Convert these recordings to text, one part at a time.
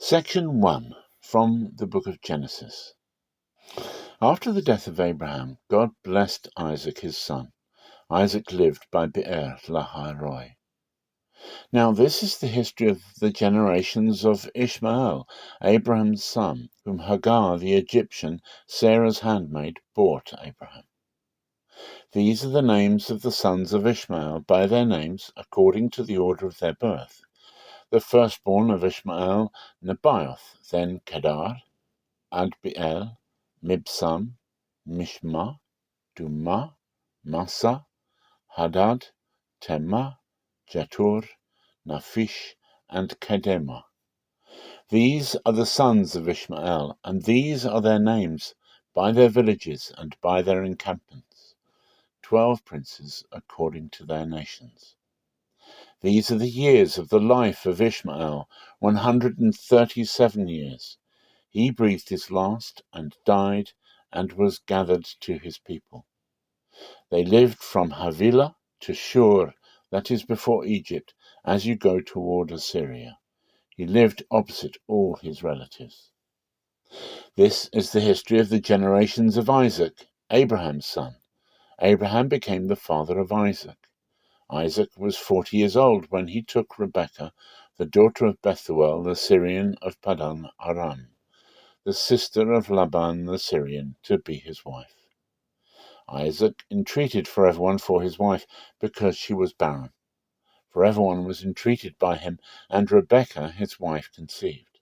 Section 1 from the book of Genesis. After the death of Abraham, God blessed Isaac his son. Isaac lived by Be'er Lahai-roi. Now this is the history of the generations of Ishmael, Abraham's son, whom Hagar the Egyptian, Sarah's handmaid, bore to Abraham. These are the names of the sons of Ishmael by their names according to the order of their birth. The firstborn of Ishmael, Nebaioth, then Kedar, Adbeel, Mibsam, Mishma, Dumah, Massa, Hadad, Tema, Jetur, Naphish, and Kedema. These are the sons of Ishmael, and these are their names, by their villages and by their encampments, 12 princes according to their nations. These are the years of the life of Ishmael, 137 years. He breathed his last and died and was gathered to his people. They lived from Havilah to Shur, that is before Egypt, as you go toward Assyria. He lived opposite all his relatives. This is the history of the generations of Isaac, Abraham's son. Abraham became the father of Isaac. Isaac was 40 years old when he took Rebekah, the daughter of Bethuel the Syrian of Padan Aram, the sister of Laban the Syrian, to be his wife. Isaac entreated for everyone for his wife because she was barren. For everyone was entreated by him, and Rebekah his wife conceived.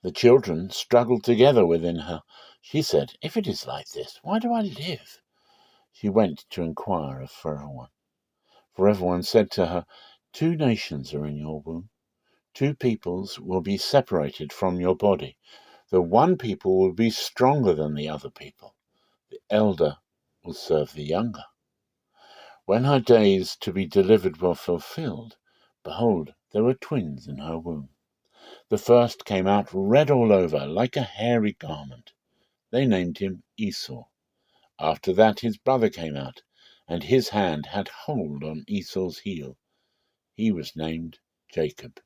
The children struggled together within her. She said, "If it is like this, why do I live?" She went to inquire of everyone. For everyone said to her, 2 nations are in your womb. 2 peoples will be separated from your body. The one people will be stronger than the other people. The elder will serve the younger. When her days to be delivered were fulfilled, behold, there were twins in her womb. The first came out red all over, like a hairy garment. They named him Esau. After that his brother came out, and his hand had hold on Esau's heel. He was named Jacob.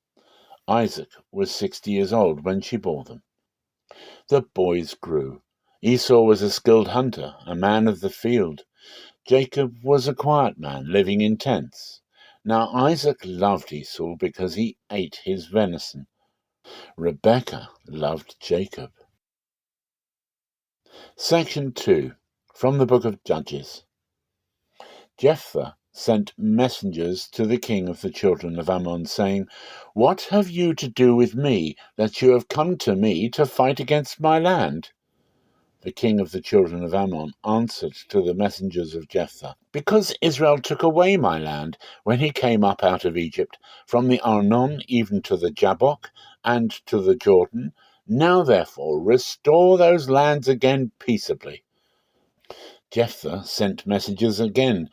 Isaac was 60 years old when she bore them. The boys grew. Esau was a skilled hunter, a man of the field. Jacob was a quiet man, living in tents. Now Isaac loved Esau because he ate his venison. Rebekah loved Jacob. Section 2 from the book of Judges. Jephthah sent messengers to the king of the children of Ammon, saying, "What have you to do with me, that you have come to me to fight against my land?" The king of the children of Ammon answered to the messengers of Jephthah, "Because Israel took away my land when he came up out of Egypt, from the Arnon even to the Jabbok, and to the Jordan. Now therefore restore those lands again peaceably." Jephthah sent messengers again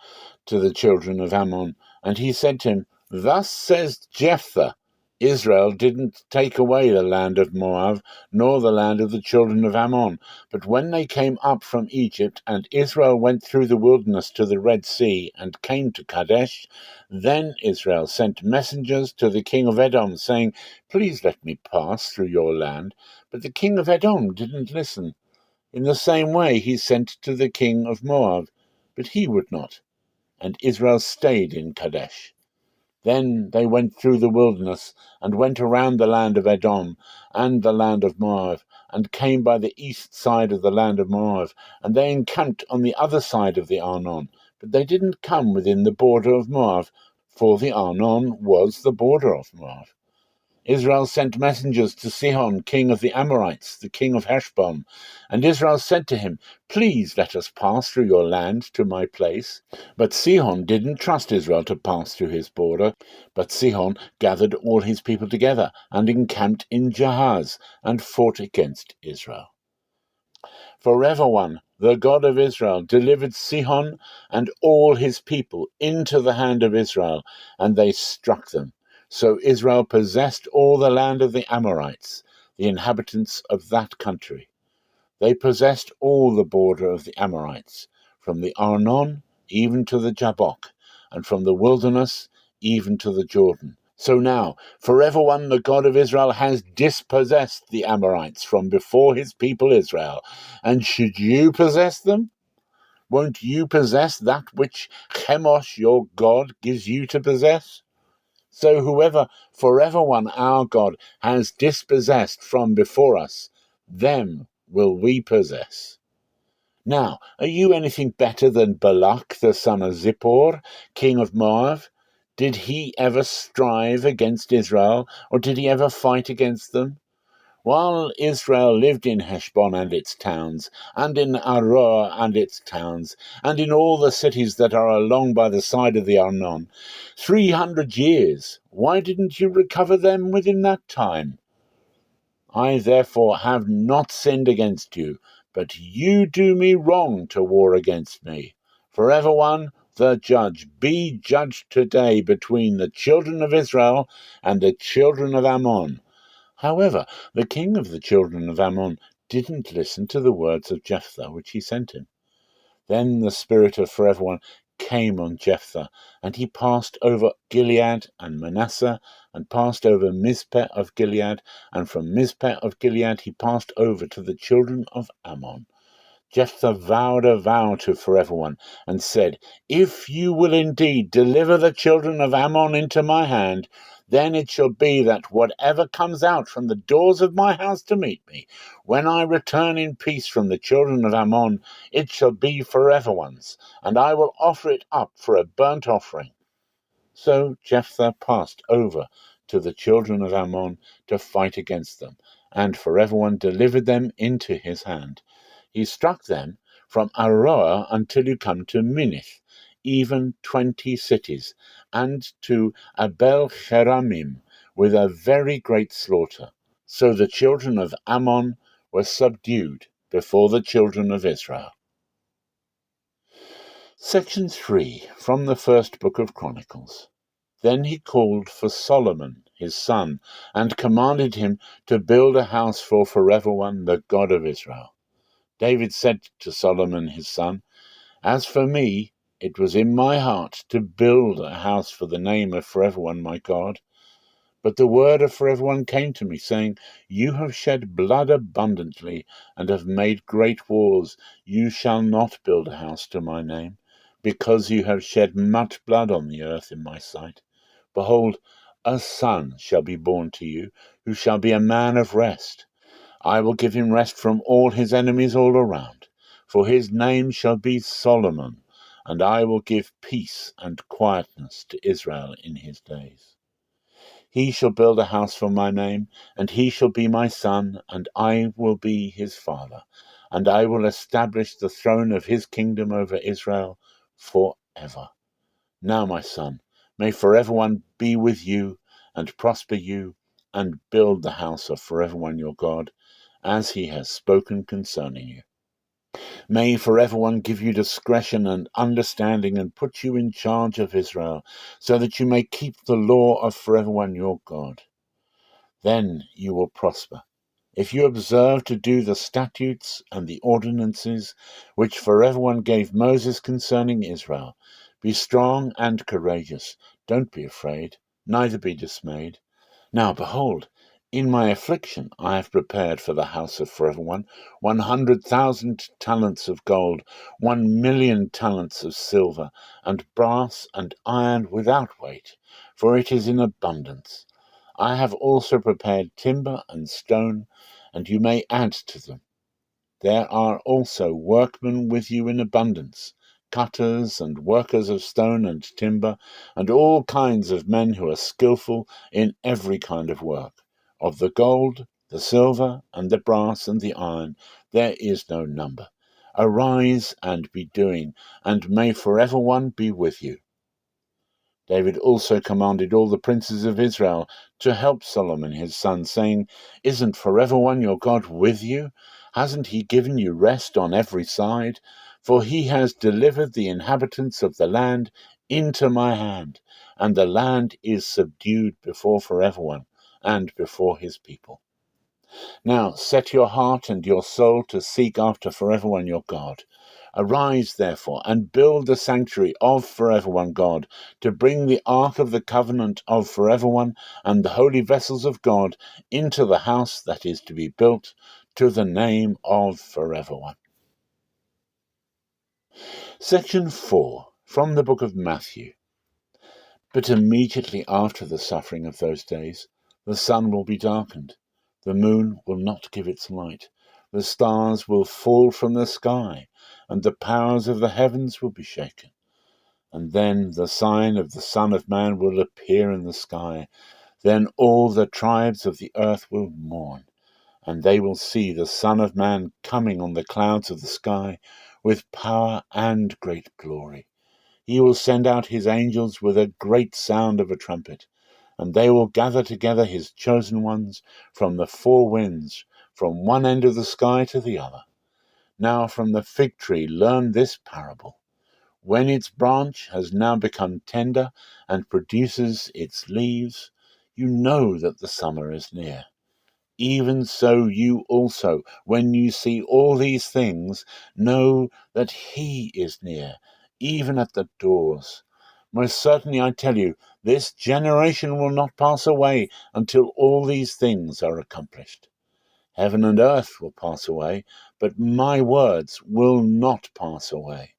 to the children of Ammon, and he said to him, "Thus says Jephthah, Israel didn't take away the land of Moab, nor the land of the children of Ammon. But when they came up from Egypt, and Israel went through the wilderness to the Red Sea, and came to Kadesh, then Israel sent messengers to the king of Edom, saying, 'Please let me pass through your land.' But the king of Edom didn't listen. In the same way he sent to the king of Moab, but he would not, and Israel stayed in Kadesh. Then they went through the wilderness, and went around the land of Edom and the land of Moab, and came by the east side of the land of Moab, and they encamped on the other side of the Arnon. But they didn't come within the border of Moab, for the Arnon was the border of Moab. Israel sent messengers to Sihon, king of the Amorites, the king of Heshbon. And Israel said to him, "Please let us pass through your land to my place." But Sihon didn't trust Israel to pass through his border. But Sihon gathered all his people together and encamped in Jahaz and fought against Israel. For Rehoboam, the God of Israel, delivered Sihon and all his people into the hand of Israel, and they struck them. So Israel possessed all the land of the Amorites, the inhabitants of that country. They possessed all the border of the Amorites, from the Arnon even to the Jabbok, and from the wilderness even to the Jordan, So now, forever one, the God of Israel has dispossessed the Amorites from before his people Israel. And should you possess them? Won't you possess that which Chemosh, your God, gives you to possess? So whoever forever one, our God, has dispossessed from before us, them will we possess. Now, are you anything better than Balak, the son of Zippor, king of Moab? Did he ever strive against Israel, or did he ever fight against them? While Israel lived in Heshbon and its towns, and in Aroer and its towns, and in all the cities that are along by the side of the Arnon, 300 years, why didn't you recover them within that time? I therefore have not sinned against you, but you do me wrong to war against me. Forever one, the judge, be judged today between the children of Israel and the children of Ammon. However, the king of the children of Ammon didn't listen to the words of Jephthah which he sent him. Then the spirit of forever one came on Jephthah, and he passed over Gilead and Manasseh, and passed over Mizpeh of Gilead, and from Mizpeh of Gilead he passed over to the children of Ammon. Jephthah vowed a vow to forever one, and said, If you will indeed deliver the children of Ammon into my hand, then it shall be that whatever comes out from the doors of my house to meet me, when I return in peace from the children of Ammon, it shall be forever one's, and I will offer it up for a burnt offering. So Jephthah passed over to the children of Ammon to fight against them, and forever one delivered them into his hand. He struck them from Aroer until you come to Minnith, even 20 cities, and to Abel Cheramim, with a very great slaughter. So the children of Ammon were subdued before the children of Israel. Section 3, from the first book of Chronicles. Then he called for Solomon, his son, and commanded him to build a house for forever one, the God of Israel. David said to Solomon his son, As for me, it was in my heart to build a house for the name of forever one my God. But the word of forever one came to me, saying, You have shed blood abundantly, and have made great wars. You shall not build a house to my name, because you have shed much blood on the earth in my sight. Behold, a son shall be born to you, who shall be a man of rest. I will give him rest from all his enemies all around, for his name shall be Solomon, and I will give peace and quietness to Israel in his days. He shall build a house for my name, and he shall be my son, and I will be his father, and I will establish the throne of his kingdom over Israel forever. Now, my son, may forever one be with you, and prosper you, and build the house of forever one your God, as he has spoken concerning you. May forever one give you discretion and understanding, and put you in charge of Israel, so that you may keep the law of forever one your God. Then you will prosper, if you observe to do the statutes and the ordinances which forever one gave Moses concerning Israel. Be strong and courageous. Don't be afraid, neither be dismayed. Now, behold, in my affliction I have prepared for the house of forever one 100,000 talents of gold, 1,000,000 talents of silver, and brass and iron without weight, for it is in abundance. I have also prepared timber and stone, and you may add to them. There are also workmen with you in abundance, cutters and workers of stone and timber, and all kinds of men who are skillful in every kind of work. Of the gold, the silver, and the brass, and the iron, there is no number. Arise and be doing, and may forever one be with you. David also commanded all the princes of Israel to help Solomon his son, saying, Isn't forever one your God with you? Hasn't he given you rest on every side? For he has delivered the inhabitants of the land into my hand, and the land is subdued before forever one, and before his people. Now set your heart and your soul to seek after Forever One your God. Arise, therefore, and build the sanctuary of Forever One God, to bring the ark of the covenant of Forever One and the holy vessels of God into the house that is to be built to the name of Forever One. Section 4, from the book of Matthew. But immediately after the suffering of those days, the sun will be darkened, the moon will not give its light, the stars will fall from the sky, and the powers of the heavens will be shaken. And then the sign of the Son of Man will appear in the sky. Then all the tribes of the earth will mourn, and they will see the Son of Man coming on the clouds of the sky with power and great glory. He will send out his angels with a great sound of a trumpet, and they will gather together his chosen ones from the four winds, from one end of the sky to the other. Now from the fig tree learn this parable. When its branch has now become tender and produces its leaves, you know that the summer is near. Even so you also, when you see all these things, know that he is near, even at the doors. Most certainly I tell you, this generation will not pass away until all these things are accomplished. Heaven and earth will pass away, but my words will not pass away.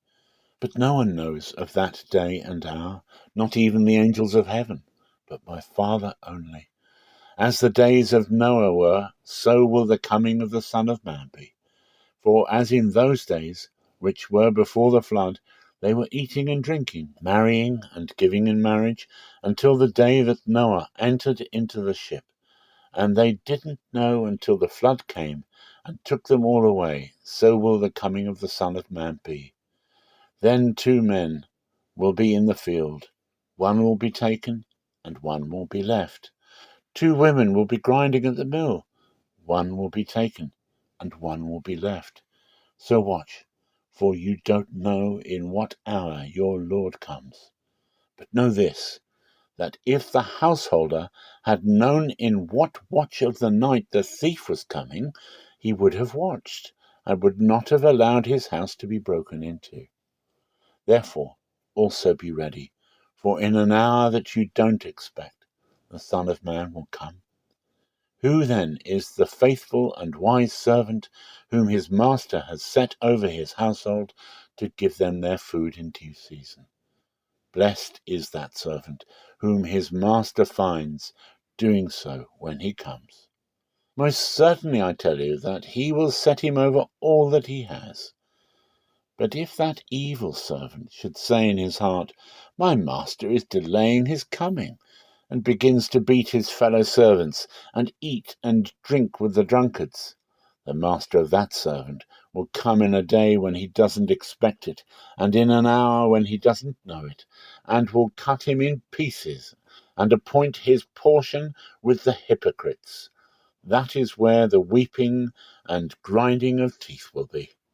But no one knows of that day and hour, not even the angels of heaven, but my Father only. As the days of Noah were, so will the coming of the Son of Man be. For as in those days, which were before the flood, they were eating and drinking, marrying and giving in marriage, until the day that Noah entered into the ship. And they didn't know until the flood came and took them all away. So will the coming of the Son of Man be. Then 2 men will be in the field. One will be taken, and one will be left. 2 women will be grinding at the mill. One will be taken, and one will be left. So watch, for you don't know in what hour your Lord comes. But know this, that if the householder had known in what watch of the night the thief was coming, he would have watched, and would not have allowed his house to be broken into. Therefore also be ready, for in an hour that you don't expect, the Son of Man will come. Who then is the faithful and wise servant whom his master has set over his household to give them their food in due season? Blessed is that servant whom his master finds doing so when he comes. Most certainly I tell you that he will set him over all that he has. But if that evil servant should say in his heart, My master is delaying his coming, and begins to beat his fellow servants, and eat and drink with the drunkards, the master of that servant will come in a day when he doesn't expect it, and in an hour when he doesn't know it, and will cut him in pieces, and appoint his portion with the hypocrites. That is where the weeping and grinding of teeth will be.